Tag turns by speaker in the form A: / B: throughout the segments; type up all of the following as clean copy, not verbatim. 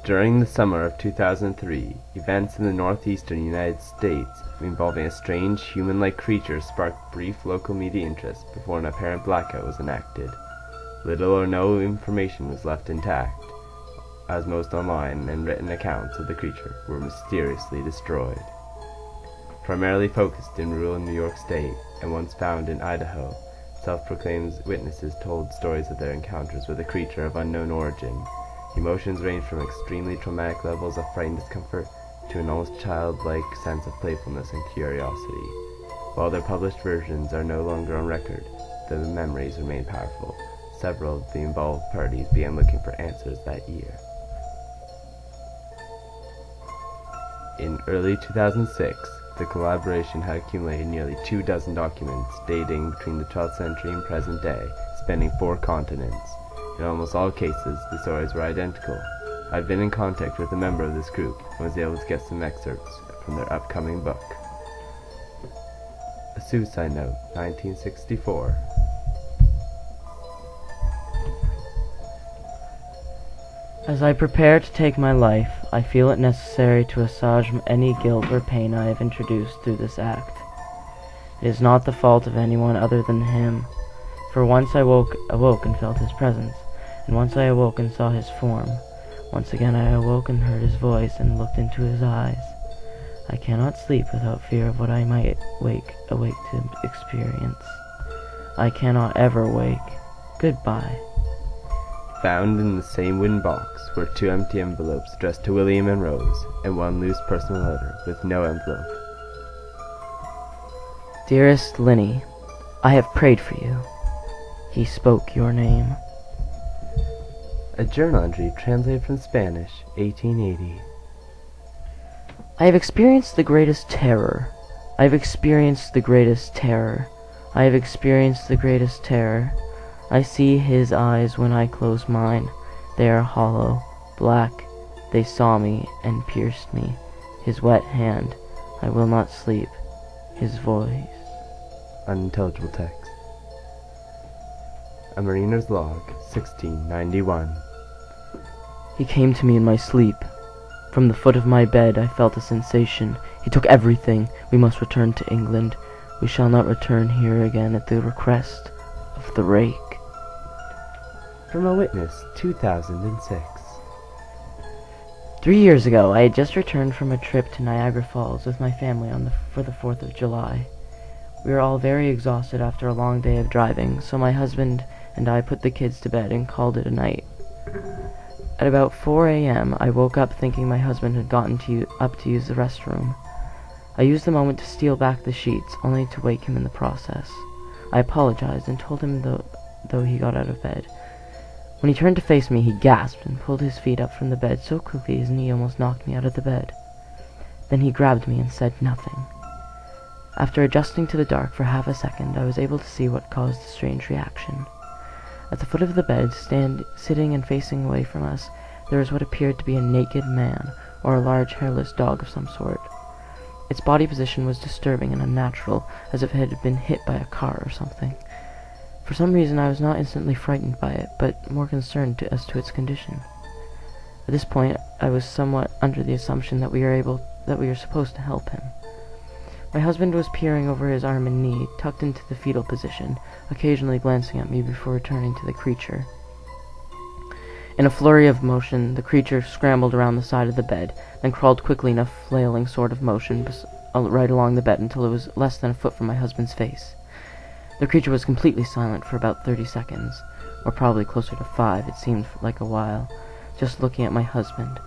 A: During the summer of 2003, events in the northeastern United States involving a strange, human-like creature sparked brief local media interest before an apparent blackout was enacted. Little or no information was left intact, as most online and written accounts of the creature were mysteriously destroyed. Primarily focused in rural New York State and once found in Idaho, self-proclaimed witnesses told stories of their encounters with a creature of unknown origin. Emotions range from extremely traumatic levels of fright and discomfort to an almost childlike sense of playfulness and curiosity. While their published versions are no longer on record, the memories remain powerful. Several of the involved parties began looking for answers that year. In early 2006, the collaboration had accumulated nearly 24 documents dating between the 12th century and present day, spanning 4 continents. In almost all cases, the stories were identical. I've been in contact with a member of this group and was able to get some excerpts from their upcoming book. A Suicide Note, 1964.
B: As I prepare to take my life, I feel it necessary to assuage any guilt or pain I have introduced through this act. It is not the fault of anyone other than him, for once I awoke and felt his presence, and once I awoke and saw his form. Once again I awoke and heard his voice and looked into his eyes. I cannot sleep without fear of what I might awake to experience. I cannot ever wake. Goodbye.
A: Found in the same wooden box were 2 empty envelopes addressed to William and Rose, and 1 loose personal letter with no envelope.
B: Dearest Linny, I have prayed for you. He spoke your name.
A: A journal entry translated from Spanish, 1880.
B: I have experienced the greatest terror. I have experienced the greatest terror. I have experienced the greatest terror. I see his eyes when I close mine. They are hollow, black. They saw me and pierced me. His wet hand. I will not sleep. His voice.
A: Unintelligible text. A Mariner's Log, 1691.
B: He came to me in my sleep. From the foot of my bed I felt a sensation. He took everything. We must return to England. We shall not return here again at the request of the Rake.
A: From a witness, 2006.
B: 3 years ago, I had just returned from a trip to Niagara Falls with my family for the 4th of July. We were all very exhausted after a long day of driving, so my husband and I put the kids to bed and called it a night. At about 4 a.m., I woke up thinking my husband had gotten up to use the restroom. I used the moment to steal back the sheets, only to wake him in the process. I apologized and told him though he got out of bed. When he turned to face me, he gasped and pulled his feet up from the bed so quickly his knee almost knocked me out of the bed. Then he grabbed me and said nothing. After adjusting to the dark for half a second, I was able to see what caused the strange reaction. At the foot of the bed, sitting and facing away from us, there was what appeared to be a naked man, or a large hairless dog of some sort. Its body position was disturbing and unnatural, as if it had been hit by a car or something. For some reason I was not instantly frightened by it, but more concerned as to its condition. At this point I was somewhat under the assumption that we were supposed to help him. My husband was peering over his arm and knee, tucked into the fetal position, occasionally glancing at me before returning to the creature. In a flurry of motion, the creature scrambled around the side of the bed, then crawled quickly in a flailing sort of motion right along the bed until it was less than a foot from my husband's face. The creature was completely silent for about 30 seconds, or probably closer to 5, it seemed like a while, just looking at my husband.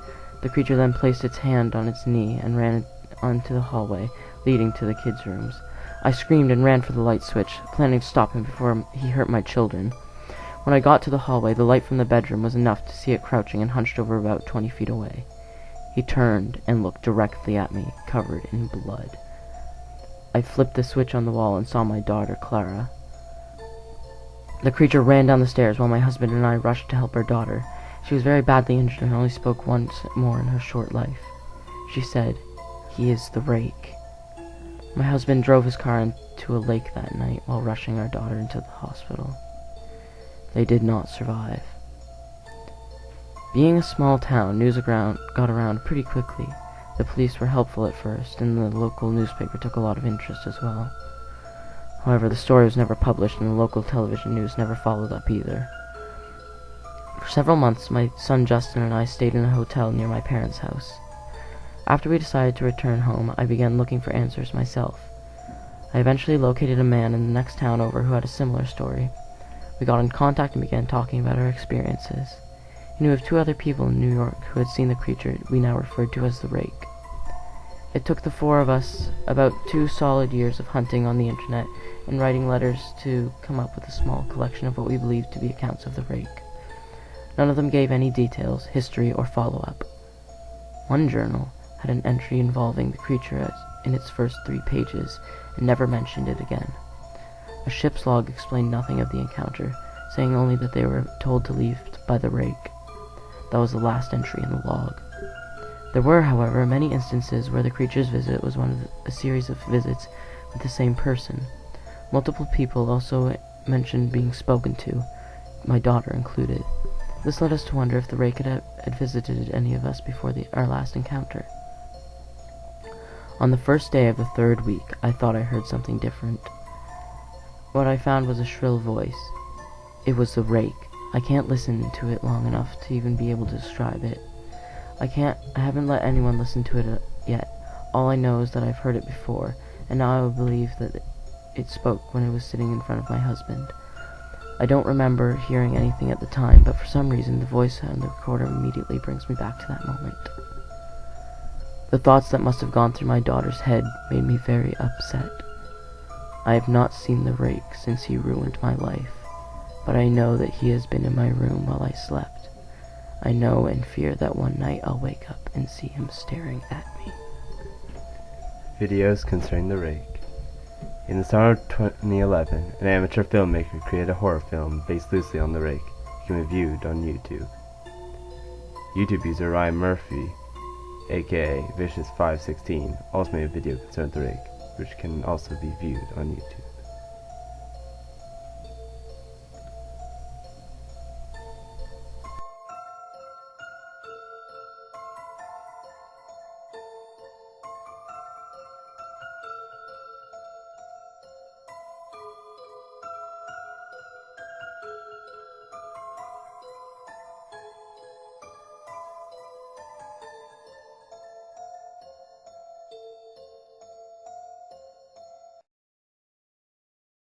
B: The creature then placed its hand on its knee and ran onto the hallway, leading to the kids' rooms. I screamed and ran for the light switch, planning to stop him before he hurt my children. When I got to the hallway, the light from the bedroom was enough to see it crouching and hunched over about 20 feet away. He turned and looked directly at me, covered in blood. I flipped the switch on the wall and saw my daughter, Clara. The creature ran down the stairs while my husband and I rushed to help our daughter. She was very badly injured and only spoke once more in her short life. She said, "He is the Rake." My husband drove his car into a lake that night while rushing our daughter into the hospital. They did not survive. Being a small town, news got around pretty quickly. The police were helpful at first, and the local newspaper took a lot of interest as well. However, the story was never published, and the local television news never followed up either. For several months, my son Justin and I stayed in a hotel near my parents' house. After we decided to return home, I began looking for answers myself. I eventually located a man in the next town over who had a similar story. We got in contact and began talking about our experiences. He knew of 2 other people in New York who had seen the creature we now referred to as the Rake. It took the 4 of us about 2 solid years of hunting on the internet and writing letters to come up with a small collection of what we believed to be accounts of the Rake. None of them gave any details, history, or follow-up. One journal had an entry involving the creature in its first 3 pages and never mentioned it again. A ship's log explained nothing of the encounter, saying only that they were told to leave by the Rake. That was the last entry in the log. There were, however, many instances where the creature's visit was one of a series of visits with the same person. Multiple people also mentioned being spoken to, my daughter included. This led us to wonder if the Rake had visited any of us before our last encounter. On the first day of the 3rd week, I thought I heard something different. What I found was a shrill voice. It was the Rake. I can't listen to it long enough to even be able to describe it. I haven't let anyone listen to it yet. All I know is that I've heard it before, and now I believe that it spoke when it was sitting in front of my husband. I don't remember hearing anything at the time, but for some reason the voice on the recorder immediately brings me back to that moment. The thoughts that must have gone through my daughter's head made me very upset. I have not seen the Rake since he ruined my life, but I know that he has been in my room while I slept. I know and fear that one night I'll wake up and see him staring at me.
A: Videos concerning the Rake. In the summer of 2011, an amateur filmmaker created a horror film based loosely on the Rake. It can be viewed on YouTube. YouTube user Ryan Murphy, aka Vicious516, also made a video concerning the Rake, which can also be viewed on YouTube.